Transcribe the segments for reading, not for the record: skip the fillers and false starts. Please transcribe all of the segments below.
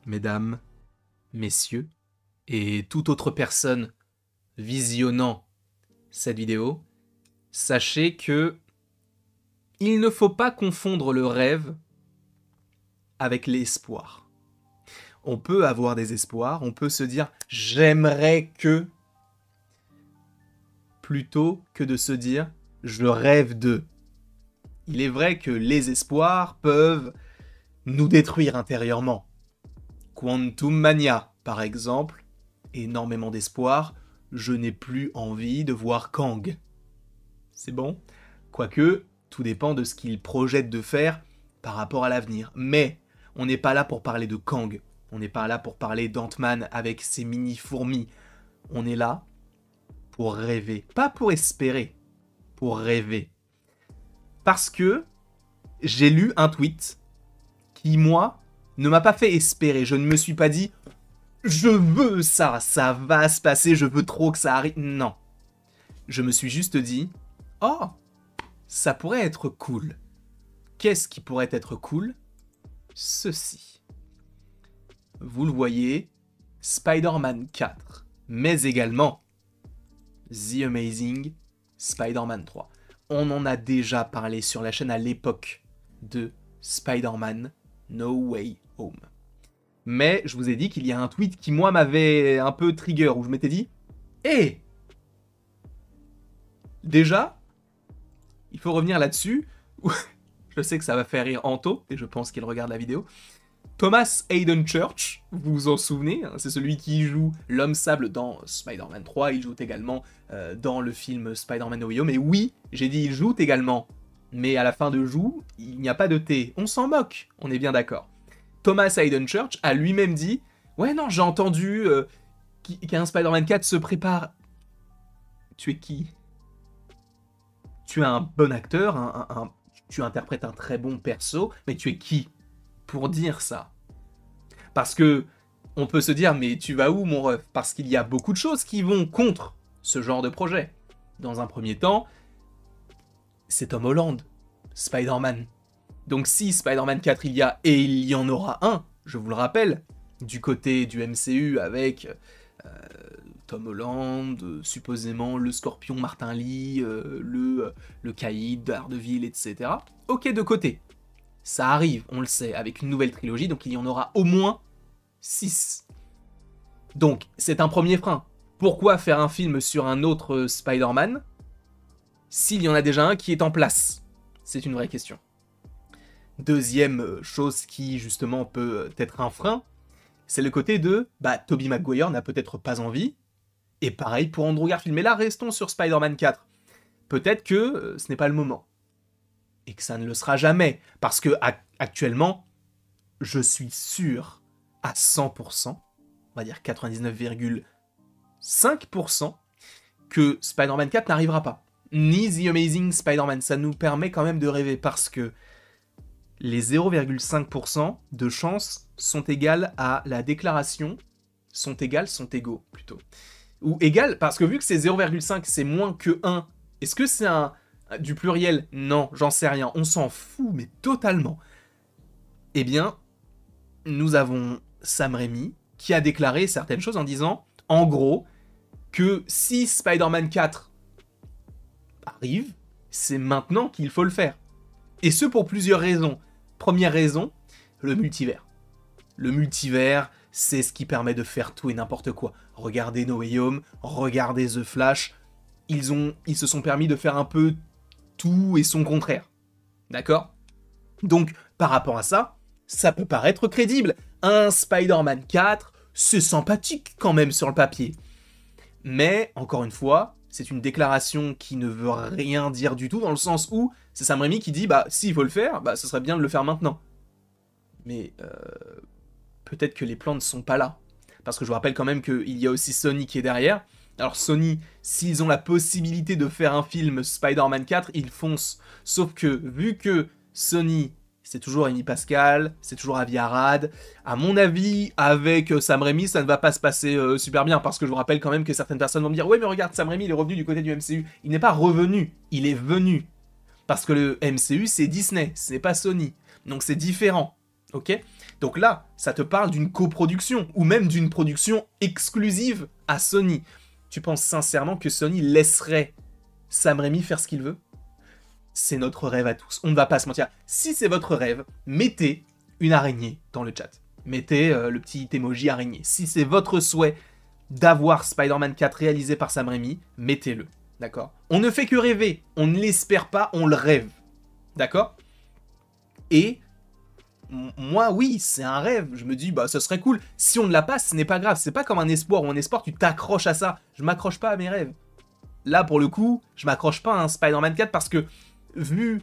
mesdames, messieurs, et toute autre personne visionnant cette vidéo, sachez que il ne faut pas confondre le rêve avec l'espoir. On peut avoir des espoirs, on peut se dire « j'aimerais que » plutôt que de se dire « je rêve de ». Il est vrai que les espoirs peuvent nous détruire intérieurement. Quantum Mania, par exemple, énormément d'espoir, je n'ai plus envie de voir Kang. C'est bon? Quoique, tout dépend de ce qu'il projette de faire par rapport à l'avenir. Mais, on n'est pas là pour parler de Kang. On n'est pas là pour parler d'Ant-Man avec ses mini-fourmis. On est là pour rêver. Pas pour espérer, pour rêver. Parce que j'ai lu un tweet qui, moi, ne m'a pas fait espérer. Je ne me suis pas dit « je veux ça, ça va se passer, je veux trop que ça arrive ». Non. Je me suis juste dit « oh, ça pourrait être cool ». Qu'est-ce qui pourrait être cool? Ceci. Vous le voyez, Spider-Man 4, mais également The Amazing Spider-Man 3. On en a déjà parlé sur la chaîne à l'époque de Spider-Man No Way Home. Mais je vous ai dit qu'il y a un tweet qui, moi, m'avait un peu trigger, où je m'étais dit « hé, déjà, il faut revenir là-dessus. » Je sais que ça va faire rire Anto, et je pense qu'il regarde la vidéo. Thomas Hayden Church, vous vous en souvenez, hein, c'est celui qui joue l'homme sable dans Spider-Man 3, il joue également dans le film Spider-Man No Way Home, et oui, j'ai dit il joue également, mais à la fin de joue, il n'y a pas de T, on s'en moque, on est bien d'accord. Thomas Hayden Church a lui-même dit « ouais non, j'ai entendu qu'un Spider-Man 4 se prépare. » Tu es qui? Tu es un bon acteur, tu interprètes un très bon perso, mais tu es qui pour dire ça? Parce que on peut se dire, mais tu vas où, mon ref? Parce qu'il y a beaucoup de choses qui vont contre ce genre de projet. Dans un premier temps, c'est Tom Holland, Spider-Man. Donc si Spider-Man 4 il y a, et il y en aura un, je vous le rappelle, du côté du MCU avec Tom Holland, supposément le Scorpion Martin Lee, le Caïd, Daredevil, etc. Ok, de côté. Ça arrive, on le sait, avec une nouvelle trilogie, donc il y en aura au moins 6. Donc, c'est un premier frein. Pourquoi faire un film sur un autre Spider-Man s'il y en a déjà un qui est en place? C'est une vraie question. Deuxième chose qui, justement, peut être un frein, c'est le côté de « Tobey Maguire n'a peut-être pas envie », et pareil pour Andrew Garfield. Mais là, restons sur Spider-Man 4. Peut-être que ce n'est pas le moment. Et que ça ne le sera jamais. Parce que actuellement, je suis sûr à 100%, on va dire 99,5%, que Spider-Man 4 n'arrivera pas. Ni The Amazing Spider-Man. Ça nous permet quand même de rêver. Parce que les 0,5% de chances sont égales à la déclaration. Sont égaux plutôt. Ou égales, parce que vu que c'est 0,5, c'est moins que 1. Est-ce que c'est du pluriel? Non, j'en sais rien. On s'en fout, mais totalement. Eh bien, nous avons Sam Raimi qui a déclaré certaines choses en disant, en gros, que si Spider-Man 4 arrive, c'est maintenant qu'il faut le faire. Et ce pour plusieurs raisons. Première raison, le multivers. Le multivers, c'est ce qui permet de faire tout et n'importe quoi. Regardez No Way Home, regardez The Flash, ils se sont permis de faire un peu tout et son contraire. D'accord? Donc, par rapport à ça, ça peut paraître crédible. Un Spider-Man 4, c'est sympathique quand même sur le papier. Mais, encore une fois, c'est une déclaration qui ne veut rien dire du tout, dans le sens où c'est Sam Raimi qui dit « s'il faut le faire, ce serait bien de le faire maintenant. » Mais peut-être que les plans ne sont pas là. Parce que je vous rappelle quand même qu'il y a aussi Sony qui est derrière. Alors Sony, s'ils ont la possibilité de faire un film Spider-Man 4, ils foncent. Sauf que, vu que Sony, c'est toujours Amy Pascal, c'est toujours Avi Arad, à mon avis, avec Sam Raimi, ça ne va pas se passer super bien. Parce que je vous rappelle quand même que certaines personnes vont me dire « ouais, mais regarde, Sam Raimi, il est revenu du côté du MCU. » Il n'est pas revenu, il est venu. Parce que le MCU, c'est Disney, ce n'est pas Sony. Donc c'est différent. Ok? Donc là, ça te parle d'une coproduction, ou même d'une production exclusive à Sony. Tu penses sincèrement que Sony laisserait Sam Raimi faire ce qu'il veut? C'est notre rêve à tous. On ne va pas se mentir. Si c'est votre rêve, mettez une araignée dans le chat. Mettez le petit emoji araignée. Si c'est votre souhait d'avoir Spider-Man 4 réalisé par Sam Raimi, mettez-le. D'accord? On ne fait que rêver. On ne l'espère pas, on le rêve. D'accord? Et moi, oui, c'est un rêve. Je me dis, bah, ce serait cool. Si on ne l'a pas, ce n'est pas grave. C'est pas comme un espoir ou un espoir, tu t'accroches à ça. Je m'accroche pas à mes rêves. Là, pour le coup, je m'accroche pas à un Spider-Man 4 parce que, vu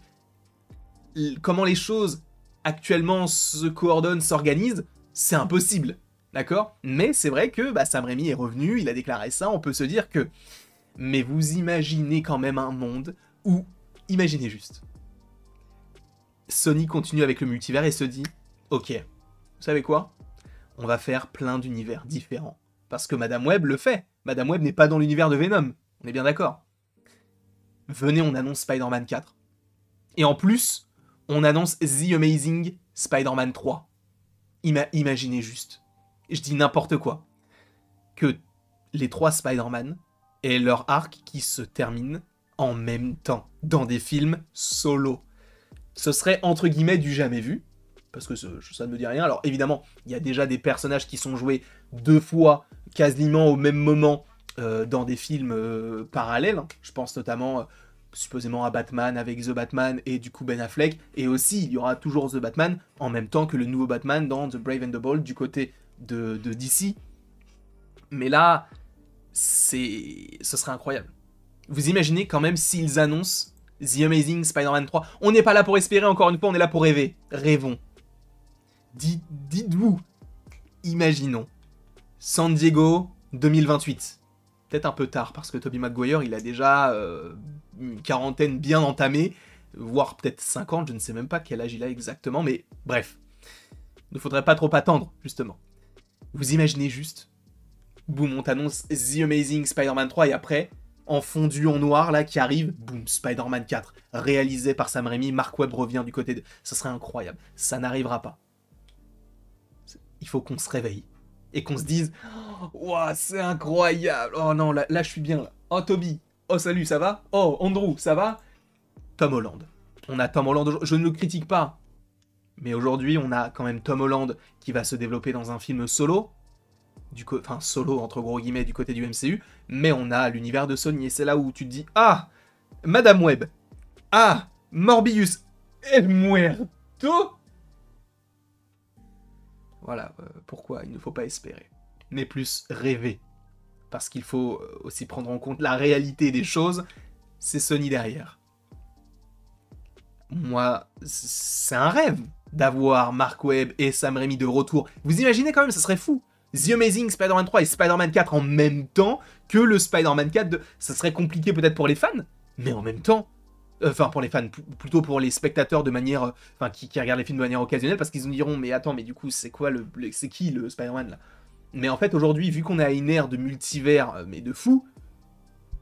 comment les choses actuellement se coordonnent, s'organisent, c'est impossible. D'accord? Mais c'est vrai que bah, Sam Raimi est revenu, il a déclaré ça, on peut se dire que... Mais vous imaginez quand même un monde où... Imaginez juste. Sony continue avec le multivers et se dit, ok, vous savez quoi? On va faire plein d'univers différents. Parce que Madame Web le fait. Madame Web n'est pas dans l'univers de Venom. On est bien d'accord. Venez, on annonce Spider-Man 4. Et en plus, on annonce The Amazing Spider-Man 3. Imaginez juste. Je dis n'importe quoi. Que les 3 Spider-Man aient leur arc qui se termine en même temps. Dans des films solo. Ce serait entre guillemets du jamais vu. Parce que ça ne me dit rien. Alors évidemment, il y a déjà des personnages qui sont joués 2 fois, quasiment au même moment, dans des films parallèles. Je pense notamment, supposément, à Batman avec The Batman et du coup Ben Affleck. Et aussi, il y aura toujours The Batman en même temps que le nouveau Batman dans The Brave and the Bold du côté de DC. Mais là, ce serait incroyable. Vous imaginez quand même s'ils annoncent The Amazing Spider-Man 3. On n'est pas là pour espérer, encore une fois, on est là pour rêver. Rêvons. Dites-vous, imaginons, San Diego 2028. Peut-être un peu tard, parce que Tobey Maguire, il a déjà une quarantaine bien entamée, voire peut-être 50, je ne sais même pas quel âge il a exactement, mais bref. Il ne faudrait pas trop attendre, justement. Vous imaginez juste, boum, on t'annonce The Amazing Spider-Man 3, et après, en fondu en noir, là, qui arrive, boum, Spider-Man 4, réalisé par Sam Raimi, Mark Webb revient du côté de... Ça serait incroyable. Ça n'arrivera pas. Il faut qu'on se réveille. Et qu'on se dise, ouah, c'est incroyable. Oh non, là, je suis bien, là. Oh, Toby. Oh, salut, ça va? Oh, Andrew, ça va? Tom Holland. On a Tom Holland, je ne le critique pas. Mais aujourd'hui, on a quand même Tom Holland qui va se développer dans un film solo. Enfin, solo, entre gros guillemets, du côté du MCU. Mais on a l'univers de Sony. Et c'est là où tu te dis, ah, Madame Web. Ah, Morbius. El Muerto. Voilà, pourquoi il ne faut pas espérer, mais plus rêver. Parce qu'il faut aussi prendre en compte la réalité des choses, c'est Sony derrière. Moi, c'est un rêve d'avoir Mark Webb et Sam Raimi de retour. Vous imaginez quand même, ça serait fou. The Amazing Spider-Man 3 et Spider-Man 4 en même temps que le Spider-Man 4 de... Ça serait compliqué peut-être pour les fans, mais en même temps... Enfin, pour les fans, plutôt pour les spectateurs de manière... Enfin, qui regardent les films de manière occasionnelle, parce qu'ils nous diront, mais attends, mais du coup, c'est quoi c'est qui le Spider-Man, là? Mais en fait, aujourd'hui, vu qu'on a une ère de multivers, mais de fou,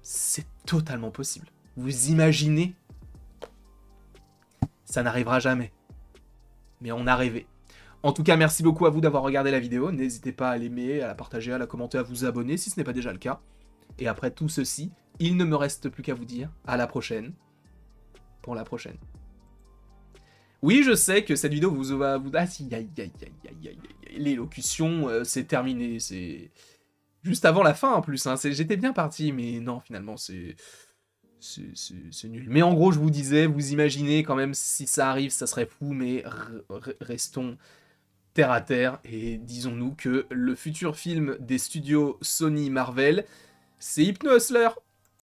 c'est totalement possible. Vous imaginez? Ça n'arrivera jamais. Mais on a rêvé. En tout cas, merci beaucoup à vous d'avoir regardé la vidéo. N'hésitez pas à l'aimer, à la partager, à la commenter, à vous abonner, si ce n'est pas déjà le cas. Et après tout ceci, il ne me reste plus qu'à vous dire à la prochaine. Pour la prochaine. Oui, je sais que cette vidéo vous va... Ah si, l'élocution, c'est terminé, c'est... Juste avant la fin, en plus, hein. J'étais bien parti, mais non, finalement, c'est nul. Mais en gros, je vous disais, vous imaginez quand même, si ça arrive, ça serait fou, mais restons terre à terre, et disons-nous que le futur film des studios Sony Marvel, c'est Hypno Hustler.